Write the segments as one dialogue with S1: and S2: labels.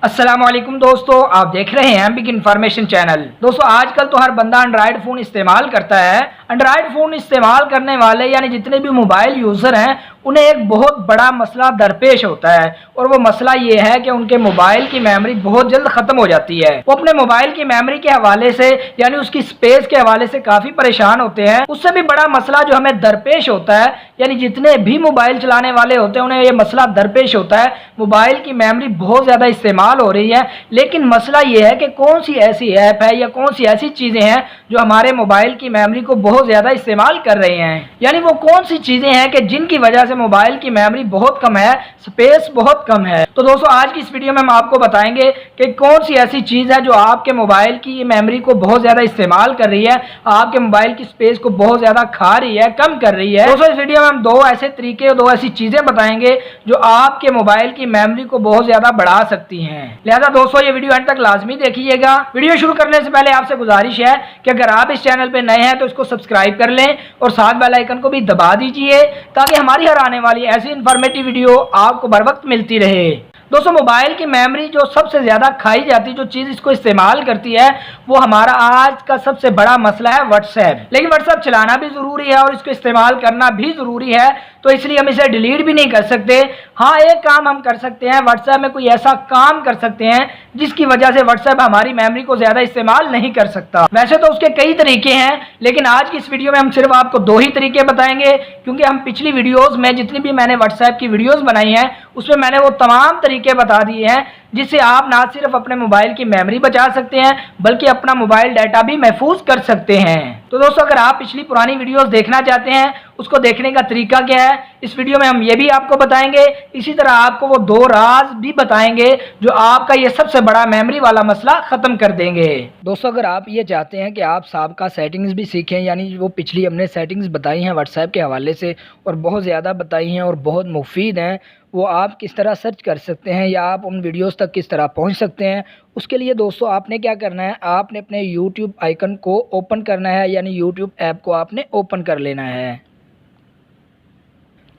S1: अस्सलामुअलैकुम दोस्तों, आप देख रहे हैं बिग इन्फॉर्मेशन चैनल। दोस्तों आजकल तो हर बंदा एंड्रॉयड फ़ोन इस्तेमाल करता है। एंड्रॉयड फ़ोन इस्तेमाल करने वाले यानी जितने भी मोबाइल यूज़र हैं उन्हें एक बहुत बड़ा मसला दरपेश होता है और वो मसला ये है कि उनके मोबाइल की मेमोरी बहुत जल्द ख़त्म हो जाती है। वो अपने मोबाइल की मेमोरी के हवाले से यानी उसकी स्पेस के हवाले से काफ़ी परेशान होते हैं। उससे भी बड़ा मसला जो हमें दरपेश होता है यानी जितने भी मोबाइल चलाने वाले होते हैं उन्हें ये मसला दरपेश होता है, मोबाइल की मेमोरी बहुत ज़्यादा इस्तेमाल हो रही है। लेकिन मसला ये है कि कौन सी ऐसी ऐप है या कौन सी ऐसी चीज़ें हैं जो हमारे मोबाइल की मेमोरी को बहुत ज़्यादा इस्तेमाल कर रही हैं, यानी वो कौन सी चीज़ें हैं कि जिनकी वजह से मोबाइल की मेमोरी बहुत कम है, स्पेस बहुत कम है। तो दोस्तों आज की इस वीडियो में हम आपको बताएंगे कि कौन सी ऐसी चीज़ है जो आपके मोबाइल की मेमोरी को बहुत ज़्यादा इस्तेमाल कर रही है, आपके मोबाइल की स्पेस को बहुत ज़्यादा खा रही है, कम कर रही है। दोस्तों इस वीडियो में हम दो ऐसे तरीके और दो ऐसी चीज़ें बताएंगे जो आपके मोबाइल की मेमोरी को बहुत ज़्यादा बढ़ा सकती हैं। लिहाजा दोस्तों ये वीडियो अंत तक लाजमी देखिएगा। वीडियो शुरू करने से पहले आपसे गुजारिश है कि अगर आप इस चैनल पे नए हैं तो इसको सब्सक्राइब कर लें और साथ बेल आइकन को भी दबा दीजिए ताकि हमारी हर आने वाली ऐसी इन्फॉर्मेटिव वीडियो आपको बर वक्त मिलती रहे। दोस्तों मोबाइल की मेमोरी जो सबसे ज़्यादा खाई जाती जो चीज़ इसको इस्तेमाल करती है वो हमारा आज का सबसे बड़ा मसला है व्हाट्सएप। लेकिन व्हाट्सएप चलाना भी ज़रूरी है और इसको इस्तेमाल करना भी ज़रूरी है, तो इसलिए हम इसे डिलीट भी नहीं कर सकते। हाँ एक काम हम कर सकते हैं, व्हाट्सएप में कोई ऐसा काम कर सकते हैं जिसकी वजह से व्हाट्सएप हमारी मेमोरी को ज़्यादा इस्तेमाल नहीं कर सकता। वैसे तो उसके कई तरीके हैं लेकिन आज की इस वीडियो में हम सिर्फ आपको दो ही तरीके बताएंगे, क्योंकि हम पिछली वीडियोज़ में जितनी भी मैंने व्हाट्सएप की वीडियोज़ बनाई हैं उसमें मैंने वो तमाम तरीके बता दिए हैं जिससे आप ना सिर्फ अपने मोबाइल की मेमोरी बचा सकते हैं बल्कि अपना मोबाइल डाटा भी महफूज कर सकते हैं। तो दोस्तों अगर आप पिछली पुरानी वीडियोस देखना चाहते हैं उसको देखने का तरीका क्या है, इस वीडियो में हम ये भी आपको बताएंगे। इसी तरह आपको वो दो राज भी बताएंगे जो आपका ये सबसे बड़ा मेमोरी वाला मसला ख़त्म कर देंगे। दोस्तों अगर आप ये चाहते हैं कि आप साबका सेटिंग्स भी सीखें, यानी वो पिछली हमने सेटिंग्स बताई हैं व्हाट्सएप के हवाले से और बहुत ज़्यादा बताई हैं और बहुत मुफीद हैं, वो आप किस तरह सर्च कर सकते हैं या आप उन वीडियोस तक किस तरह पहुंच सकते हैं, उसके लिए दोस्तों आपने क्या करना है, आपने अपने YouTube आइकन को ओपन करना है, यानी YouTube ऐप को आपने ओपन कर लेना है।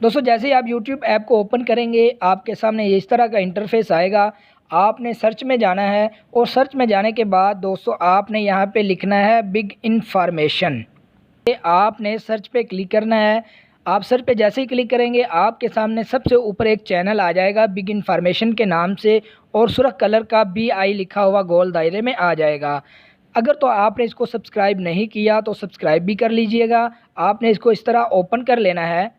S1: दोस्तों जैसे ही आप YouTube ऐप को ओपन करेंगे आपके सामने इस तरह का इंटरफेस आएगा। आपने सर्च में जाना है और सर्च में जाने के बाद दोस्तों आपने यहाँ पे लिखना है बिग इन्फॉर्मेशन। आपने सर्च पे क्लिक करना है। आप सर्च पे जैसे ही क्लिक करेंगे आपके सामने सबसे ऊपर एक चैनल आ जाएगा बिग इन्फॉर्मेशन के नाम से और सुर्ख कलर का BI लिखा हुआ गोल दायरे में आ जाएगा। अगर तो आपने इसको सब्सक्राइब नहीं किया तो सब्सक्राइब भी कर लीजिएगा। आपने इसको इस तरह ओपन कर लेना है।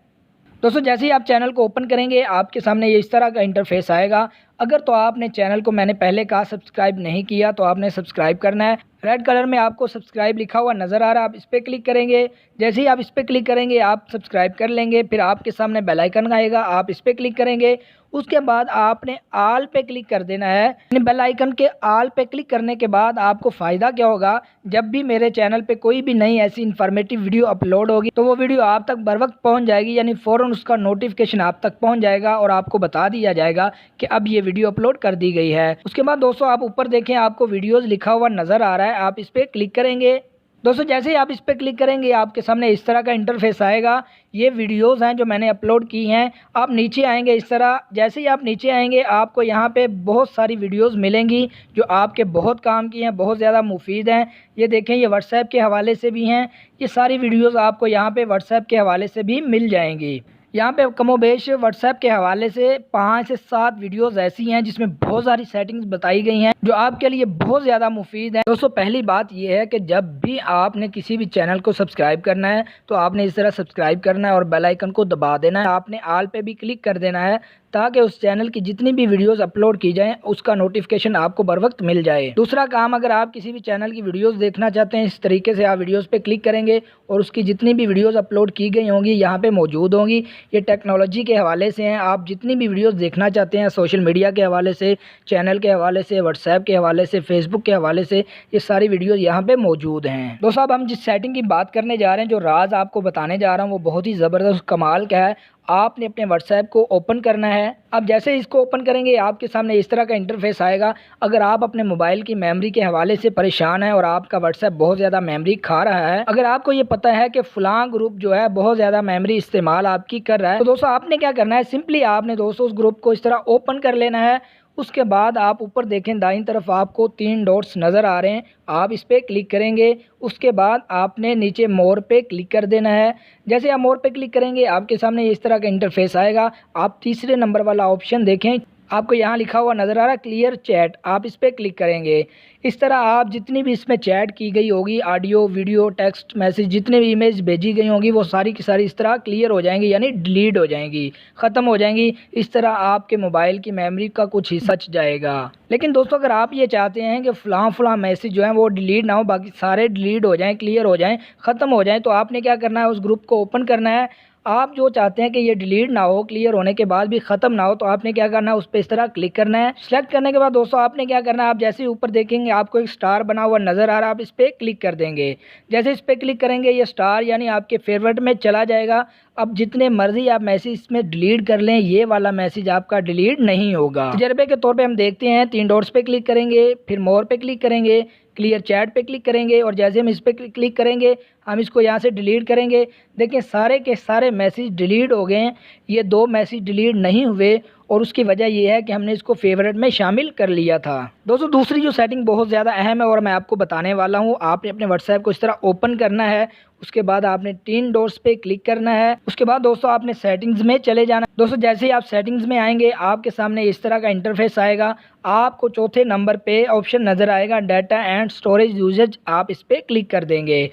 S1: दोस्तों जैसे ही आप चैनल को ओपन करेंगे आपके सामने ये इस तरह का इंटरफेस आएगा। अगर तो आपने चैनल को मैंने पहले कहा सब्सक्राइब नहीं किया तो आपने सब्सक्राइब करना है। रेड कलर में आपको सब्सक्राइब लिखा हुआ नज़र आ रहा है, आप इस पर क्लिक करेंगे। जैसे ही आप इस पर क्लिक करेंगे आप सब्सक्राइब कर लेंगे। फिर आपके सामने बेल आइकन आएगा, आप इस पर क्लिक करेंगे। उसके बाद आपने आल पे क्लिक कर देना है। बेल आइकन के आल पे क्लिक करने के बाद आपको फ़ायदा क्या होगा, जब भी मेरे चैनल पे कोई भी नई ऐसी इन्फॉर्मेटिव वीडियो अपलोड होगी तो वो वीडियो आप तक बर वक्त पहुँच जाएगी, यानी फ़ौरन उसका नोटिफिकेशन आप तक पहुँच जाएगा और आपको बता दिया जाएगा कि अब ये वीडियो अपलोड कर दी गई है। उसके बाद दोस्तों आप ऊपर देखें आपको वीडियोज़ लिखा हुआ नज़र आ रहा है, आप इस पर क्लिक करेंगे। दोस्तों जैसे ही आप इस पर क्लिक करेंगे आपके सामने इस तरह का इंटरफेस आएगा। ये वीडियोस हैं जो मैंने अपलोड की हैं। आप नीचे आएंगे इस तरह, जैसे ही आप नीचे आएंगे आपको यहाँ पे बहुत सारी वीडियोस मिलेंगी जो आपके बहुत काम की हैं, बहुत ज़्यादा मुफीद हैं। ये देखें ये व्हाट्सएप के हवाले से भी हैं। ये सारी वीडियोज़ आपको यहाँ पर व्हाट्सएप के हवाले से भी मिल जाएंगी। यहाँ पे कमोबेश व्हाट्सएप के हवाले से 5 से 7 वीडियोस ऐसी हैं जिसमें बहुत सारी सेटिंग्स बताई गई हैं जो आपके लिए बहुत ज़्यादा मुफीद है। दोस्तों पहली बात यह है कि जब भी आपने किसी भी चैनल को सब्सक्राइब करना है तो आपने इस तरह सब्सक्राइब करना है और बेल आइकन को दबा देना है। आपने आल पे भी क्लिक कर देना है ताकि उस चैनल की जितनी भी वीडियोस अपलोड की जाएं उसका नोटिफिकेशन आपको बर वक्त मिल जाए। दूसरा काम, अगर आप किसी भी चैनल की वीडियोस देखना चाहते हैं इस तरीके से आप वीडियोस पे क्लिक करेंगे और उसकी जितनी भी वीडियोस अपलोड की गई होंगी यहाँ पे मौजूद होंगी। ये टेक्नोलॉजी के हवाले से हैं, आप जितनी भी वीडियोस देखना चाहते हैं सोशल मीडिया के हवाले से, चैनल के हवाले से, व्हाट्सएप के हवाले से, फेसबुक के हवाले से, ये सारी वीडियोज़ यहाँ पर मौजूद हैं। दोस्तों अब हम जिस सेटिंग की बात करने जा रहे हैं, जो राज आपको बताने जा रहा हूँ वो बहुत ही ज़बरदस्त कमाल का है। आपने अपने व्हाट्सएप को ओपन करना है। अब जैसे ही इसको ओपन करेंगे आपके सामने इस तरह का इंटरफेस आएगा। अगर आप अपने मोबाइल की मेमोरी के हवाले से परेशान है और आपका व्हाट्सएप बहुत ज़्यादा मेमोरी खा रहा है, अगर आपको ये पता है कि फ़लाँ ग्रुप जो है बहुत ज़्यादा मेमोरी इस्तेमाल आपकी कर रहा है, तो दोस्तों आपने क्या करना है, सिंपली आपने दोस्तों उस ग्रुप को इस तरह ओपन कर लेना है। उसके बाद आप ऊपर देखें दाईं तरफ आपको 3 डॉट्स नज़र आ रहे हैं, आप इस पर क्लिक करेंगे। उसके बाद आपने नीचे मोर पे क्लिक कर देना है। जैसे आप मोर पे क्लिक करेंगे आपके सामने इस तरह का इंटरफेस आएगा। आप तीसरे नंबर वाला ऑप्शन देखें, आपको यहाँ लिखा हुआ नज़र आ रहा है क्लियर चैट, आप इस पर क्लिक करेंगे। इस तरह आप जितनी भी इसमें चैट की गई होगी, ऑडियो वीडियो टेक्स्ट मैसेज जितने भी इमेज भेजी गई होंगी वो सारी की सारी इस तरह क्लियर हो जाएंगी, यानी डिलीट हो जाएंगी, ख़त्म हो जाएंगी। इस तरह आपके मोबाइल की मेमोरी का कुछ हिस्सा बच जाएगा। लेकिन दोस्तों अगर आप ये चाहते हैं कि फ़लाँ मैसेज जो है वो डिलीट ना हो, बाकी सारे डिलीट हो जाएँ, क्लियर हो जाएँ, ख़त्म हो जाएँ, तो आपने क्या करना है, उस ग्रुप को ओपन करना है। आप जो चाहते हैं कि ये डिलीट ना हो, क्लियर होने के बाद भी ख़त्म ना हो, तो आपने क्या करना है, उस पर इस तरह क्लिक करना है। सेलेक्ट करने के बाद दोस्तों आपने क्या करना है, आप जैसे ही ऊपर देखेंगे आपको एक स्टार बना हुआ नज़र आ रहा है, आप इस पर क्लिक कर देंगे। जैसे इस पर क्लिक करेंगे ये स्टार यानी आपके फेवरेट में चला जाएगा। अब जितने मर्जी आप मैसेज इसमें डिलीट कर लें, ये वाला मैसेज आपका डिलीट नहीं होगा। तजर्बे के तौर पे हम देखते हैं, 3 डॉट्स पे क्लिक करेंगे, फिर मोर पे क्लिक करेंगे, क्लियर चैट पे क्लिक करेंगे और जैसे हम इस पर क्लिक करेंगे हम इसको यहाँ से डिलीट करेंगे। देखिए सारे के सारे मैसेज डिलीट हो गए हैं, ये 2 मैसेज डिलीट नहीं हुए और उसकी वजह यह है कि हमने इसको फेवरेट में शामिल कर लिया था। दोस्तों दूसरी जो सेटिंग बहुत ज़्यादा अहम है और मैं आपको बताने वाला हूँ, आपने अपने व्हाट्सएप को इस तरह ओपन करना है। उसके बाद आपने 3 डॉट्स पे क्लिक करना है। उसके बाद दोस्तों आपने सेटिंग्स में चले जाना। दोस्तों जैसे ही आप सेटिंग्स में आएंगे आपके सामने इस तरह का इंटरफेस आएगा। आपको चौथे नंबर पे ऑप्शन नज़र आएगा डाटा एंड स्टोरेज यूजेज, आप इस पर क्लिक कर देंगे।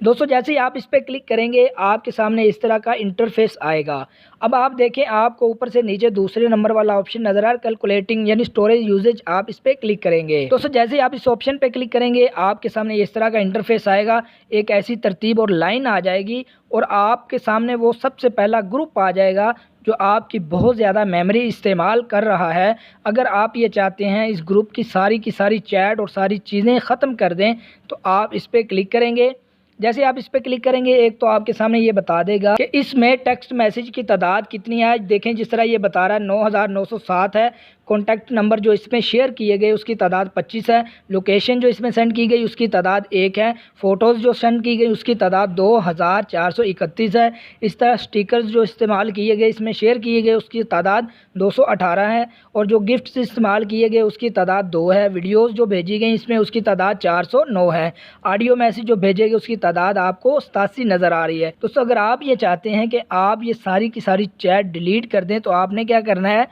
S1: दोस्तों जैसे ही आप इस पर क्लिक करेंगे आपके सामने इस तरह का इंटरफेस आएगा। अब आप देखें आपको ऊपर से नीचे दूसरे नंबर वाला ऑप्शन नज़र आ रहा है कैलकुलेटिंग यानी स्टोरेज यूजेज, आप इस पर क्लिक करेंगे। दोस्तों जैसे ही आप इस ऑप्शन पे क्लिक करेंगे आपके सामने इस तरह का इंटरफेस आएगा। एक ऐसी तरतीब और लाइन आ जाएगी और आपके सामने वो सबसे पहला ग्रुप आ जाएगा जो आपकी बहुत ज़्यादा मेमोरी इस्तेमाल कर रहा है। अगर आप ये चाहते हैं इस ग्रुप की सारी चैट और सारी चीज़ें ख़त्म कर दें तो आप इस पर क्लिक करेंगे। जैसे आप इस पर क्लिक करेंगे एक तो आपके सामने ये बता देगा कि इसमें टेक्स्ट मैसेज की तादाद कितनी है। देखें जिस तरह ये बता रहा है 9907 है। कॉन्टैक्ट नंबर जो इसमें शेयर किए गए उसकी तादाद 25 है। लोकेशन जो इसमें सेंड की गई उसकी तादाद 1 है। फ़ोटोज़ जो सेंड की गई उसकी तादाद 2431 है। इस तरह स्टिकर्स जो इस्तेमाल किए गए इसमें शेयर किए गए उसकी तादाद 218 है और जो गिफ्ट्स इस्तेमाल किए गए उसकी तादाद 2 है। वीडियोज़ जो भेजी गई इसमें उसकी तादाद 409 है। ऑडियो मैसेज जो भेजे गए उसकी तादाद आपको 87 नज़र आ रही है। दोस्तों अगर आप ये चाहते हैं कि आप ये सारी की सारी चैट डिलीट कर दें तो आपने क्या करना है,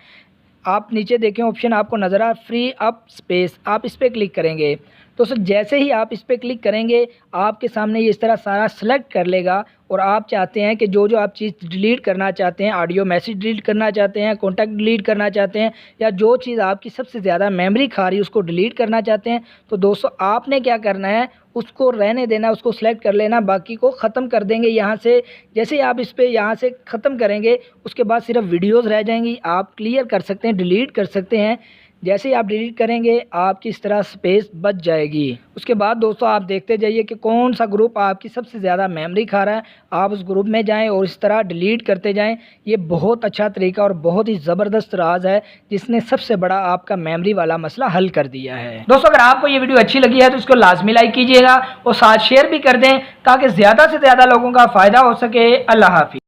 S1: आप नीचे देखें ऑप्शन आपको नज़र आ फ्री अप स्पेस, आप इस पर क्लिक करेंगे। दोस्तों जैसे ही आप इस पर क्लिक करेंगे आपके सामने ये इस तरह सारा सेलेक्ट कर लेगा और आप चाहते हैं कि जो आप चीज़ डिलीट करना चाहते हैं, ऑडियो मैसेज डिलीट करना चाहते हैं, कॉन्टैक्ट डिलीट करना चाहते हैं या जो चीज़ आपकी सबसे ज़्यादा मेमोरी खा रही है उसको डिलीट करना चाहते हैं, तो दोस्तों आपने क्या करना है, उसको रहने देना, उसको सेलेक्ट कर लेना, बाकी को ख़त्म कर देंगे यहाँ से। जैसे ही आप इस पर यहाँ से ख़त्म करेंगे उसके बाद सिर्फ वीडियोज़ रह जाएंगी, आप क्लियर कर सकते हैं, डिलीट कर सकते हैं। जैसे ही आप डिलीट करेंगे आपकी इस तरह स्पेस बच जाएगी। उसके बाद दोस्तों आप देखते जाइए कि कौन सा ग्रुप आपकी सबसे ज़्यादा मेमोरी खा रहा है, आप उस ग्रुप में जाएं और इस तरह डिलीट करते जाएं। ये बहुत अच्छा तरीका और बहुत ही ज़बरदस्त राज है जिसने सबसे बड़ा आपका मेमोरी वाला मसला हल कर दिया है। दोस्तों अगर आपको ये वीडियो अच्छी लगी है तो इसको लाजमी लाइक कीजिएगा और साथ शेयर भी कर दें ताकि ज़्यादा से ज़्यादा लोगों का फ़ायदा हो सके। अल्लाह हाफिज़।